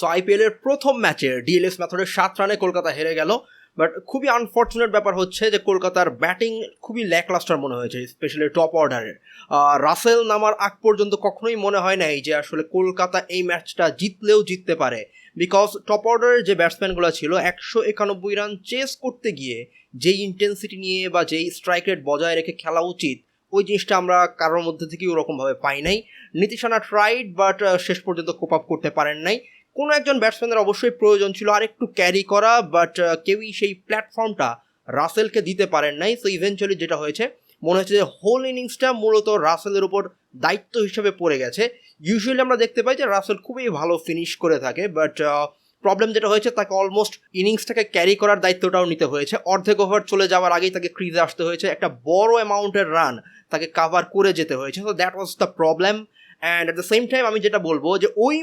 So IPL এর প্রথম ম্যাচে ডিএলএস মেথডে 7 রানে কলকাতা হেরে গেল। বাট খুবই আনফর্চুনেট ব্যাপার হচ্ছে যে কলকাতার ব্যাটিং খুবই ল্যাকলাস্টার মনে হয়েছে, স্পেশালি টপ অর্ডারের। রাসেল নামার আগ পর্যন্ত কখনোই মনে হয় নাই যে আসলে কলকাতা এই ম্যাচটা জিতলেও জিততে পারে, বিকজ টপ অর্ডারের যে ব্যাটসম্যানগুলো ছিল 191 রান চেস করতে গিয়ে যেই ইন্টেন্সিটি নিয়ে বা যেই স্ট্রাইক রেট বজায় রেখে খেলা উচিত, ওই জিনিসটা আমরা কারোর মধ্যে থেকে ওরকমভাবে পাই নাই। নীতিশ রানা ট্রাইড, বাট শেষ পর্যন্ত কোপ আপ করতে পারেন নাই। কোনো একজন ব্যাটসম্যানের অবশ্যই প্রয়োজন ছিল আরেকটু ক্যারি করা, বাট কেউই সেই প্ল্যাটফর্মটা রাসেলকে দিতে পারেন নাই। সো ইভেনচুয়ালি যেটা হয়েছে, মনে হচ্ছে যে হোল ইনিংসটা মূলত রাসেলের উপর দায়িত্ব হিসেবে পড়ে গেছে। ইউজুয়ালি আমরা দেখতে পাই যে রাসেল খুবই ভালো ফিনিশ করে থাকে, বাট প্রবলেম যেটা হয়েছে, তাকে অলমোস্ট ইনিংসটাকে ক্যারি করার দায়িত্বটাও নিতে হয়েছে। অর্ধেক ওভার চলে যাওয়ার আগেই তাকে ক্রিজে আসতে হয়েছে, একটা বড় অ্যামাউন্টের রান তাকে কাভার করে যেতে হয়েছে। So that was the problem. And at the same time আমি যেটা বলবো যে ওই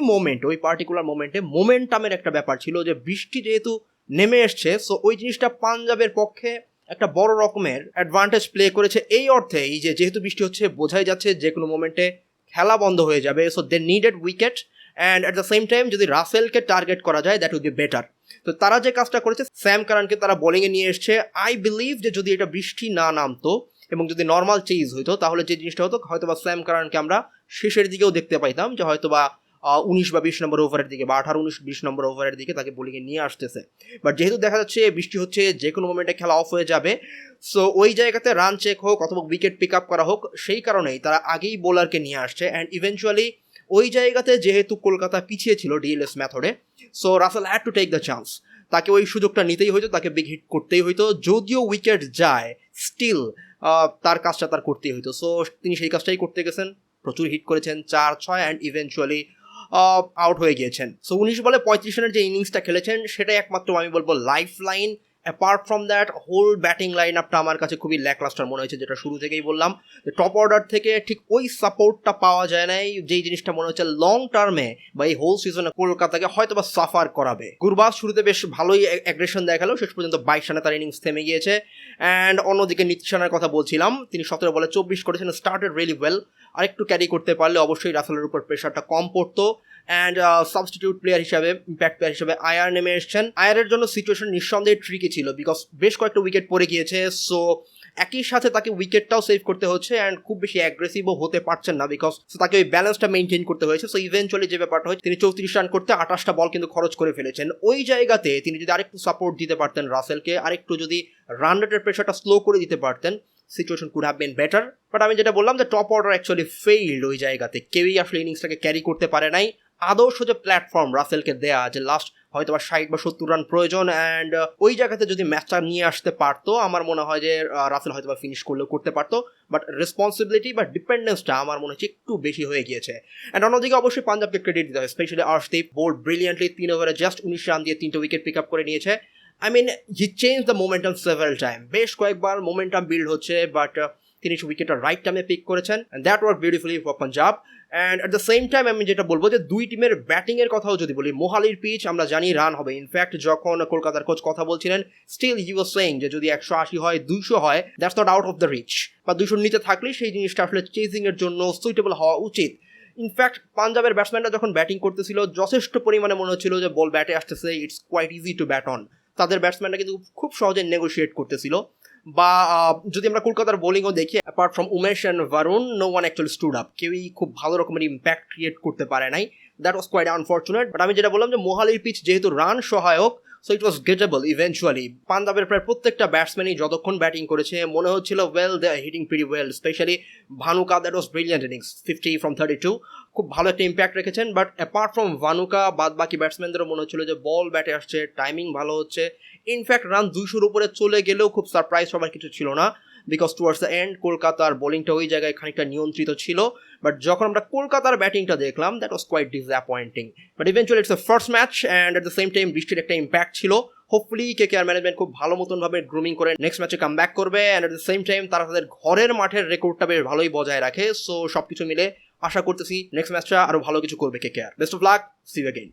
পার্টিকুলার মোমেন্টে মোমেন্টামের একটা ব্যাপার ছিল, যে বৃষ্টি যেহেতু নেমে এসছে, সো ওই জিনিসটা পাঞ্জাবের পক্ষে একটা বড় রকমের অ্যাডভান্টেজ প্লে করেছে। এই অর্থেই যে যেহেতু বৃষ্টি হচ্ছে, বোঝাই যাচ্ছে যে কোনো মোমেন্টে খেলা বন্ধ হয়ে যাবে। So they needed wicket, and at the same time যদি রাসেলকে টার্গেট করা যায়, দ্যাট উইল বি বেটার। তো তারা যে কাজটা করেছে, স্যাম কারানকে তারা বোলিংয়ে নিয়ে এসছে। আই বিলিভ যে যদি এটা বৃষ্টি না নামতো এবং যদি নর্মাল চেজ হইতো, তাহলে যে জিনিসটা হতো, হয়তো বা স্যাম কারানকে আমরা শেষের দিকেও দেখতে পাইতাম, যে হয়তো বা 19 বা 20 নম্বর ওভারের দিকে, বা 18-19-20 নম্বর ওভারের দিকে তাকে বোলিংয়ে নিয়ে আসতেছে। বাট যেহেতু দেখা যাচ্ছে বৃষ্টি হচ্ছে, যে কোনো মোমেন্টে খেলা অফ হয়ে যাবে, সো ওই জায়গাতে রান চেক হোক অথবা উইকেট পিক আপ করা হোক, সেই কারণেই তারা আগেই বোলারকে নিয়ে আসছে। অ্যান্ড ইভেনচুয়ালি ওই জায়গাতে যেহেতু কলকাতা পিছিয়ে ছিল ডিএলএস মেথডে, so Russell had to take the chance. তাকে ওই সুযোগটা নিতেই হইতো, তাকে বিগ হিট করতেই হইতো। যদিও উইকেট যায়, স্টিল তার কাজটা তার করতেই হইতো। সো তিনি সেই কাজটাই করতে গেছেন, প্রচুর হিট করেছেন, 4-6, অ্যান্ড ইভেনচুয়ালি আউট হয়ে গিয়েছেন। সো 19 বলে 35 রানের যে ইনিংসটা খেলেছেন, সেটাই একমাত্র আমি বলবো life line. Apart from that, whole batting line আপটা আমার কাছে খুবই ল্যাকলাস্টার মনে হয়েছে, যেটা শুরু থেকেই বললাম, যে টপ অর্ডার থেকে ঠিক ওই সাপোর্টটা পাওয়া যায় নাই, যেই জিনিসটা মনে হচ্ছে লং টার্মে বা এই হোল সিজনে কলকাতাকে হয়তো বা সাফার করাবে। গুরবাজ শুরুতে বেশ ভালোই অ্যাগ্রেশন দেখালো, শেষ পর্যন্ত 22 রানে তার ইনিংস থেমে গিয়েছে। অ্যান্ড অন্যদিকে নীতিশ রানার কথা বলছিলাম, তিনি 17 বলে 24 করেছেন, স্টার্টেড রিয়েলি ওয়েল। আরেকটু ক্যারি করতে পারলে অবশ্যই রাসেলের উপর প্রেশারটা কম পড়তো। অ্যান্ড সাবস্টিটিউট প্লেয়ার হিসাবে, ইম্প্যাক্ট প্লেয়ার হিসাবে আয়ার নেমে এসছেন। আয়ারের জন্য সিচুয়েশন নিঃসন্দেহে ট্রিকি ছিল, বিকজ বেশ কয়েকটা উইকেট পড়ে গিয়েছে। সো একই সাথে তাকে উইকেটটাও সেভ করতে হচ্ছে, অ্যান্ড খুব বেশি অ্যাগ্রেসিভও হতে পারছেন না, বিকজ তাকে ওই ব্যালেন্সটা মেনটেন করতে হয়েছে। সো ইভেনচুয়ালি যে ব্যাপারটা হচ্ছে, তিনি 34 রান করতে 28টা বল কিন্তু খরচ করে ফেলেছেন। ওই জায়গাতে তিনি যদি আরেকটু সাপোর্ট দিতে পারতেন রাসেলকে, আরেকটু যদি রান রেটের প্রেশারটা স্লো করে দিতে পারতেন, situation could have been better. But আমি যেটা বললাম, যে টপ অর্ডার অ্যাকচুয়ালি ফেইল্ড ওই জায়গাতে, কেউই আসলে ইনিংসটাকে ক্যারি করতে পারে নাই। আদর্শ যে প্ল্যাটফর্ম রাসেলকে দেয়া, যে লাস্ট হয়তো বা 60 বা 70 রান প্রয়োজন, অ্যান্ড ওই জায়গাতে যদি ম্যাচটা নিয়ে আসতে পারতো, আমার মনে হয় যে রাসেল হয়তো বা ফিনিশ করলেও করতে পারতো। বাট রেসপন্সিবিলিটি বা ডিপেন্ডেন্সটা আমার মনে হচ্ছে একটু বেশি হয়ে গিয়েছে। অ্যান্ড অন্যদিকে অবশ্যই পাঞ্জাবকে ক্রেডিট দিতে হয়, স্পেশালি আর্শদীপ বোল্ড ব্রিলিয়ান্টলি 3 ওভারে জাস্ট 19 রান দিয়ে 3টে উইকেট পিক আপ করে নিয়েছে। I mean, he change the momentum several time, বেশ কয়েকবার মোমেন্টাম বিল্ড হচ্ছে, বাট তিনি উইকেটটা রাইট টাইমে পিক করেছেন, and that work beautifully for Punjab. And at the same time আমি যেটা বলবো, যে দুই টিমের ব্যাটিংয়ের কথাও যদি বলি, মোহালির পিচ আমরা জানি রান হবে। ইনফ্যাক্ট যখন কলকাতার কোচ কথা বলছিলেন, স্টিল হি ওয়াজ সেইং যে যদি 180 হয়, 200 হয়, that's not out of the reach, বা 200 নিচে থাকলেই সেই জিনিসটা আসলে চেজিংয়ের জন্য সুইটেবল হওয়া উচিত। ইনফ্যাক্ট পাঞ্জাবের ব্যাটসম্যানরা যখন ব্যাটিং করতেছিল, যথেষ্ট পরিমাণে মনে হচ্ছিল যে বল ব্যাটে আসতেছে, it's quite easy to bat on. তাদের ব্যাটসম্যানরা কিন্তু খুব সহজে নেগোশিয়েট করতেছিল। বা যদি আমরা কলকাতার বোলিংও দেখি, apart from Umesh and Varun, no one actually stood up, কেউই খুব ভালো রকমের ইম্প্যাক্ট ক্রিয়েট করতে পারে নাই। That was quite unfortunate. But আমি যেটা বললাম, যে মোহালির পিচ যেহেতু রান সহায়ক, so it was gettable eventually. পাঞ্জাবের প্রায় প্রত্যেকটা ব্যাটসম্যানই যতক্ষণ ব্যাটিং করেছে, মনে হচ্ছিল well, they are hitting pretty well. Specially Bhanuka, that was brilliant innings, 50 from 32, খুব ভালো একটা ইম্প্যাক্ট রেখেছেন। বাট অ্যাপার্ট ফ্রম ভানুকা, বাদ বাকি ব্যাটসম্যানদেরও মনে হচ্ছিল যে বল ব্যাটে আসছে, টাইমিং ভালো হচ্ছে। ইনফ্যাক্ট রান 200-র উপরে চলে গেলেও খুব সারপ্রাইজ হবার কিছু ছিল না, বিকজ টুয়ার্ডস দ্য এন্ড কলকাতার বোলিংটা ওই জায়গায় খানিকটা নিয়ন্ত্রিত ছিল। বাট যখন আমরা কলকাতার ব্যাটিংটা দেখলাম, that was quite disappointing. But eventually it's the first match, and at the same time বৃষ্টির একটা ইম্প্যাক্ট ছিল। হোপফুলি কেকেআর ম্যানেজমেন্ট খুব ভালো মতনভাবে গ্রুমিং করে নেক্সট ম্যাচে কাম ব্যাক করবে, and at the same time তারা তাদের ঘরের মাঠের রেকর্ডটা বেশ ভালোই বজায় রাখে। সো সব কিছু মিলে আশা করতেছি নেক্সট ম্যাচটা আরও ভালো কিছু করবে KKR. Best of luck, see you again.